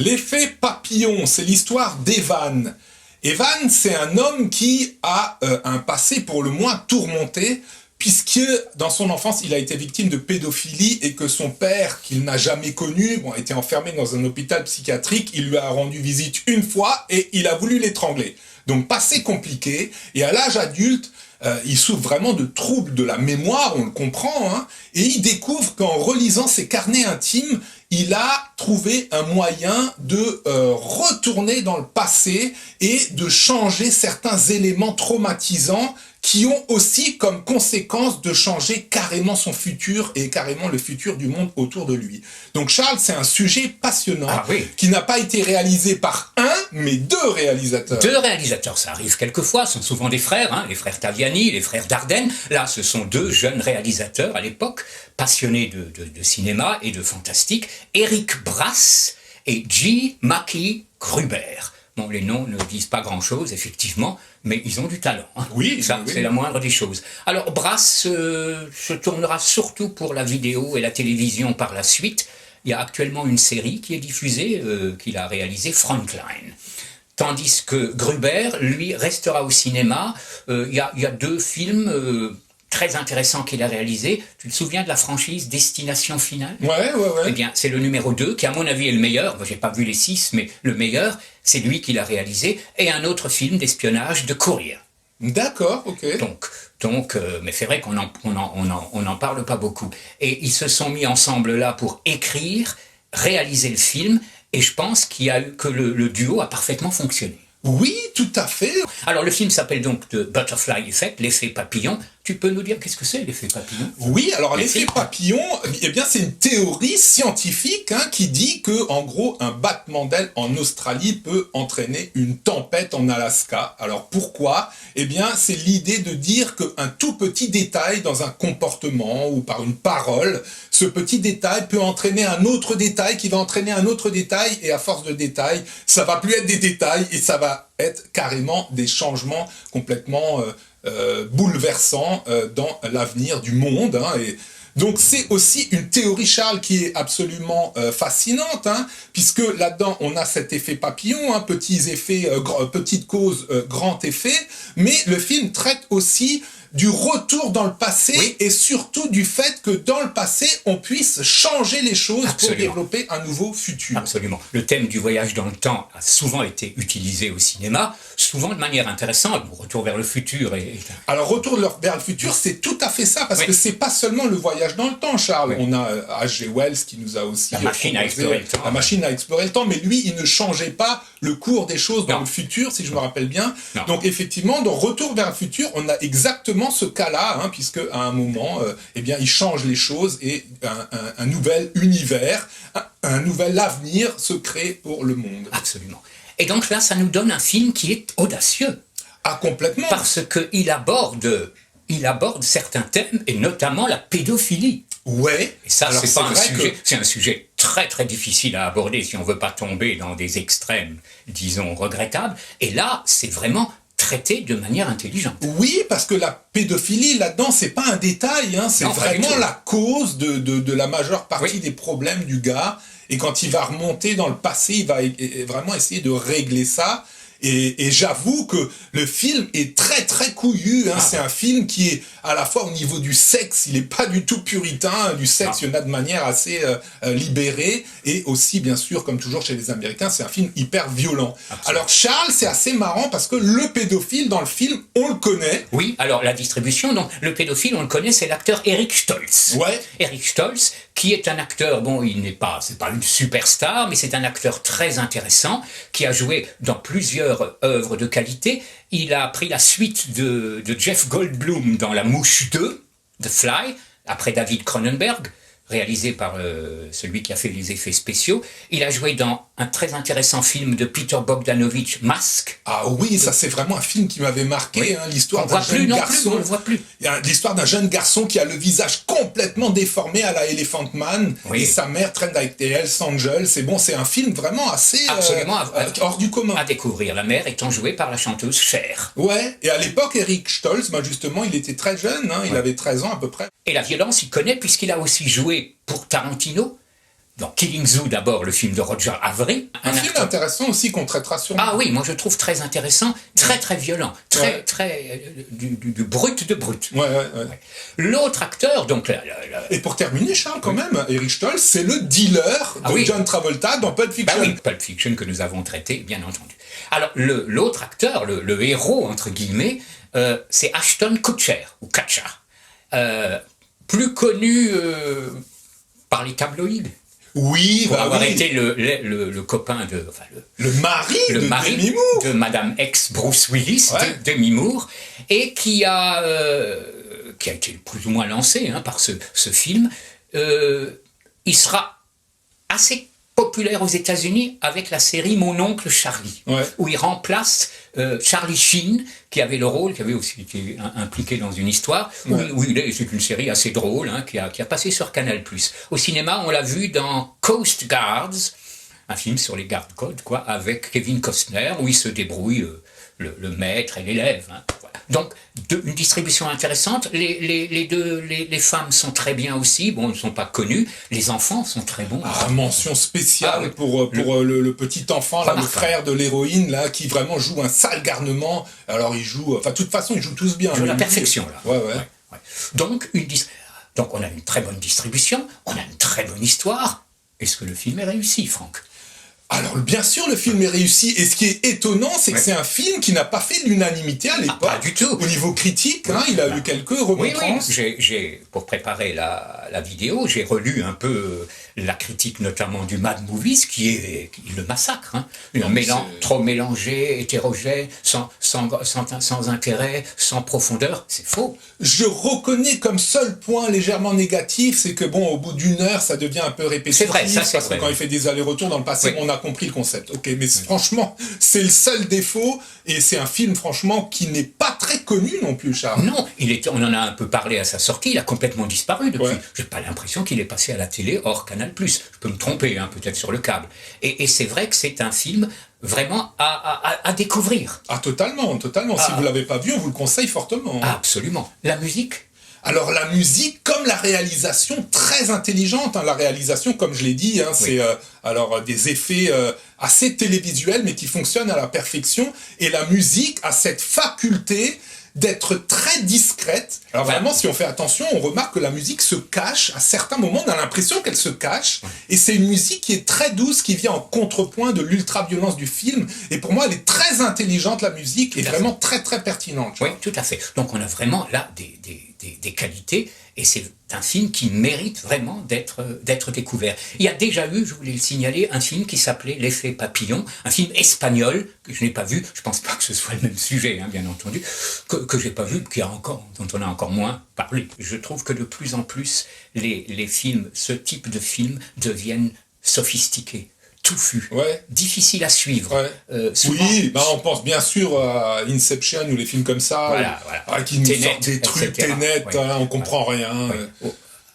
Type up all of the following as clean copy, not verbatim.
L'effet papillon, c'est l'histoire d'Evan. Evan, c'est un homme qui a un passé pour le moins tourmenté, puisque dans son enfance, il a été victime de pédophilie et que son père, qu'il n'a jamais connu, a été enfermé dans un hôpital psychiatrique, il lui a rendu visite une fois et il a voulu l'étrangler. Donc passé compliqué, et à l'âge adulte, il souffre vraiment de troubles de la mémoire, on le comprend, hein, et il découvre qu'en relisant ses carnets intimes, il a trouvé un moyen de retourner dans le passé et de changer certains éléments traumatisants qui ont aussi comme conséquence de changer carrément son futur et carrément le futur du monde autour de lui. Donc Charles, c'est un sujet passionnant qui n'a pas été réalisé par un, mais deux réalisateurs. Deux réalisateurs, ça arrive quelquefois, ce sont souvent des frères, hein, les frères Taviani, les frères Dardenne. Là, ce sont deux jeunes réalisateurs à l'époque, passionnés de cinéma et de fantastique, Eric Brass et G. Mackie Gruber. Bon, les noms ne disent pas grand-chose, effectivement, mais ils ont du talent. Hein. Oui, ça, c'est la moindre des choses. Alors, Brass se tournera surtout pour la vidéo et la télévision par la suite. Il y a actuellement une série qui est diffusée, qu'il a réalisée, Frontline. Tandis que Gruber, lui, restera au cinéma. Il y a deux films très intéressant qu'il a réalisé. Tu te souviens de la franchise Destination Finale ? Ouais. Eh bien, c'est le numéro 2, qui à mon avis est le meilleur. Moi, j'ai pas vu les 6, mais le meilleur, c'est lui qui l'a réalisé. Et un autre film d'espionnage de Courier. D'accord, ok. Donc, mais c'est vrai qu'on en parle pas beaucoup. Et ils se sont mis ensemble là pour écrire, réaliser le film, et je pense que le duo a parfaitement fonctionné. Oui, tout à fait. Alors, le film s'appelle donc The Butterfly Effect, l'effet papillon. Tu peux nous dire qu'est-ce que c'est, l'effet papillon ? Oui, alors l'effet papillon, eh bien, c'est une théorie scientifique qui dit que, en gros, un battement d'aile en Australie peut entraîner une tempête en Alaska. Alors pourquoi ? Eh bien, c'est l'idée de dire qu'un tout petit détail dans un comportement ou par une parole, ce petit détail peut entraîner un autre détail qui va entraîner un autre détail, et à force de détails, ça va plus être des détails et ça va être carrément des changements complètement bouleversants dans l'avenir du monde. Et donc c'est aussi une théorie, Charles, qui est absolument fascinante, puisque là-dedans on a cet effet papillon, petits effets, petite cause, grand effet, mais le film traite aussi du retour dans le passé et surtout du fait que dans le passé, on puisse changer les choses pour développer un nouveau futur. Absolument. Le thème du voyage dans le temps a souvent été utilisé au cinéma, souvent de manière intéressante. Retour vers le futur. Alors, retour vers le futur, c'est tout à fait ça, parce que c'est pas seulement le voyage dans le temps, Charles. On a H.G. Wells qui nous a aussi... La machine à explorer le temps. La machine à explorer le temps, mais lui, il ne changeait pas le cours des choses dans le futur, si je me rappelle bien. Non. Donc, effectivement, dans Retour vers le futur, on a exactement ce cas-là, puisque à un moment, eh bien, il change les choses et un nouvel univers, un nouvel avenir se crée pour le monde. Absolument. Et donc là, ça nous donne un film qui est audacieux. Ah, complètement. Parce qu'il aborde certains thèmes, et notamment la pédophilie. Ouais. Et ça, c'est un sujet très très difficile à aborder si on veut pas tomber dans des extrêmes, disons, regrettables. Et là, c'est vraiment traité de manière intelligente. Oui, parce que la pédophilie, là-dedans, c'est pas un détail, c'est vraiment la cause de la majeure partie des problèmes du gars. Et quand il va remonter dans le passé, il va vraiment essayer de régler ça. Et j'avoue que le film est très très couillu. C'est un film qui est à la fois au niveau du sexe, il est pas du tout puritain. Du sexe, il y en a de manière assez libérée. Et aussi, bien sûr, comme toujours chez les Américains, c'est un film hyper violent. Absolument. Alors Charles, c'est assez marrant parce que le pédophile dans le film, on le connaît. Oui, alors la distribution, donc le pédophile, on le connaît, c'est l'acteur Eric Stoltz. Ouais. Eric Stoltz, qui est un acteur, c'est pas une superstar, mais c'est un acteur très intéressant, qui a joué dans plusieurs œuvres de qualité. Il a pris la suite de Jeff Goldblum dans La Mouche 2, The Fly, après David Cronenberg, réalisé par celui qui a fait les effets spéciaux. Il a joué dans un très intéressant film de Peter Bogdanovich, Mask. Ah oui, ça c'est vraiment un film qui m'avait marqué, l'histoire d'un jeune garçon. On le voit plus. L'histoire d'un jeune garçon qui a le visage complètement déformé à la Elephant Man, et sa mère traîne avec des Hells Angels. C'est un film vraiment assez hors du commun. À découvrir, la mère étant jouée par la chanteuse Cher. Ouais, et à l'époque, Eric Stoltz, justement, il était très jeune, il avait 13 ans à peu près. Et la violence, il connaît puisqu'il a aussi joué pour Tarantino Donc Killing Zoo d'abord, le film de Roger Avary. Un film intéressant aussi qu'on traitera sur. Ah oui, moi je trouve très intéressant, très violent, très du brut de brut. Ouais. L'autre acteur, donc Et pour terminer, Charles, quand même, Eric Stoltz, c'est le dealer de John Travolta dans Pulp Fiction. Bah oui, Pulp Fiction que nous avons traité, bien entendu. Alors l'autre acteur, le héros entre guillemets, c'est Ashton Kutcher ou Kutcher, plus connu par les tabloïds. Oui, pour avoir été le copain de... Enfin, le mari Demi Moore. De Madame ex Bruce Willis, Demi Moore, et qui a été plus ou moins lancé par ce film. Il sera assez populaire aux États-Unis avec la série Mon oncle Charlie, où il remplace Charlie Sheen, qui avait le rôle, qui avait aussi été impliqué dans une histoire, c'est une série assez drôle, qui a passé sur Canal+. Au cinéma, on l'a vu dans Coast Guards, un film sur les gardes-côtes, avec Kevin Costner, où il se débrouille le maître et l'élève. Voilà. Donc, une distribution intéressante. Les femmes sont très bien aussi. Bon, elles ne sont pas connues. Les enfants sont très bons. Mention spéciale pour le petit enfant, là, le frère de l'héroïne, là, qui vraiment joue un sale garnement. Alors, il joue... Enfin, de toute façon, ils jouent tous bien. Il joue la perfection, là. Ouais. Donc, on a une très bonne distribution. On a une très bonne histoire. Est-ce que le film est réussi, Franck ? Alors, bien sûr, le film est réussi. Et ce qui est étonnant, c'est que c'est un film qui n'a pas fait l'unanimité à l'époque. Pas du tout. Au niveau critique, il a eu quelques remontrances. Oui. Pour préparer la vidéo, j'ai relu un peu la critique, notamment du Mad Movies, qui le massacre. Trop mélangé, hétérogène, sans intérêt, sans profondeur. C'est faux. Je reconnais comme seul point légèrement négatif, c'est que au bout d'une heure, ça devient un peu répétitif. C'est vrai, ça c'est parce que quand il fait des allers-retours dans le passé, on a compris le concept. Ok, mais franchement, c'est le seul défaut, et c'est un film, franchement, qui n'est pas très connu non plus, Charles. Non, on en a un peu parlé à sa sortie, il a complètement disparu depuis. J'ai pas l'impression qu'il est passé à la télé hors Canal+. Je peux me tromper, peut-être sur le câble. Et c'est vrai que c'est un film vraiment à découvrir. Totalement. Si vous l'avez pas vu, on vous le conseille fortement. Absolument. La musique ? Alors la musique, comme la réalisation, très intelligente. La réalisation, comme je l'ai dit, c'est des effets assez télévisuels, mais qui fonctionnent à la perfection. Et la musique a cette faculté d'être très discrète. Alors vraiment, si on fait attention, on remarque que la musique se cache. À certains moments, on a l'impression qu'elle se cache. Et c'est une musique qui est très douce, qui vient en contrepoint de l'ultra-violence du film. Et pour moi, elle est très intelligente, la musique, et vraiment très, très pertinente. Oui, tout à fait. Donc on a vraiment là des qualités, et c'est un film qui mérite vraiment d'être découvert. Il y a déjà eu, je voulais le signaler, un film qui s'appelait L'effet papillon, un film espagnol que je n'ai pas vu, je pense pas que ce soit le même sujet, bien entendu, que j'ai pas vu, dont on a encore moins parlé. Je trouve que de plus en plus, les films, ce type de films deviennent sophistiqués, touffus, difficiles à suivre. On pense bien sûr à Inception ou les films comme ça, qui nous sortent des trucs, Tenet, on comprend rien.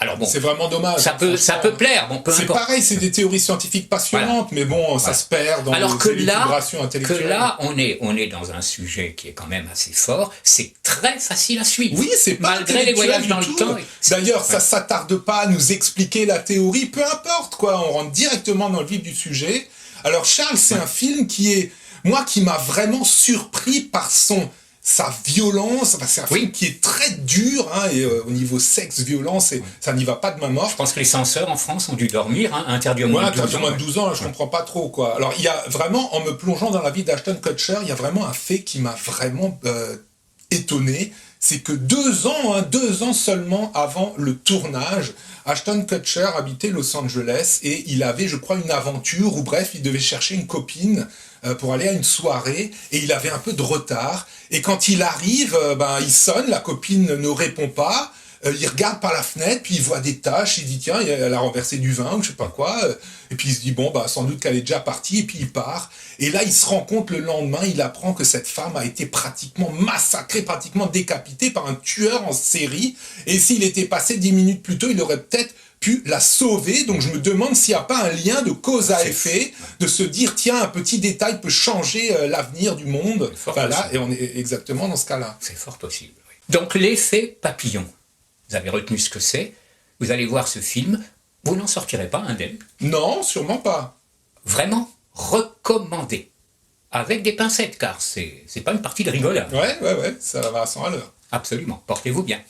Alors c'est vraiment dommage. Ça peut plaire, peu importe. C'est pareil, c'est des théories scientifiques passionnantes, mais ça se perd dans les élucubrations intellectuelles. Que là, on est dans un sujet qui est quand même assez fort, c'est très facile à suivre. Oui, c'est pas malgré les voyages dans le temps. D'ailleurs, ça s'attarde pas à nous expliquer la théorie, peu importe on rentre directement dans le vif du sujet. Alors Charles, c'est un film qui m'a vraiment surpris par sa violence. C'est un film qui est très dur, et au niveau sexe, violence, ça n'y va pas de main morte. Je pense que les censeurs en France ont dû dormir, interdit au moins de 12 ans. Je comprends pas trop, Alors, il y a vraiment, en me plongeant dans la vie d'Ashton Kutcher, il y a vraiment un fait qui m'a vraiment étonné. C'est que 2 ans seulement avant le tournage, Ashton Kutcher habitait Los Angeles et il avait, je crois, une aventure, ou bref, il devait chercher une copine pour aller à une soirée, et il avait un peu de retard. Et quand il arrive, il sonne, la copine ne répond pas, il regarde par la fenêtre, puis il voit des taches, il dit tiens, elle a renversé du vin, ou je sais pas quoi, et puis il se dit sans doute qu'elle est déjà partie, et puis il part. Et là, il se rend compte le lendemain, il apprend que cette femme a été pratiquement massacrée, pratiquement décapitée par un tueur en série, et s'il était passé 10 minutes plus tôt, il aurait peut-être pu la sauver. Donc je me demande s'il n'y a pas un lien de cause à effet, de se dire tiens, un petit détail peut changer l'avenir du monde. Et on est exactement dans ce cas-là. C'est fort possible. Donc l'effet papillon, vous avez retenu ce que c'est, vous allez voir ce film, vous n'en sortirez pas indemne. Non, sûrement pas. Vraiment recommandé. Avec des pincettes, car c'est pas une partie de rigolade. Ouais, ça va à 100 à l'heure. Absolument. Portez-vous bien.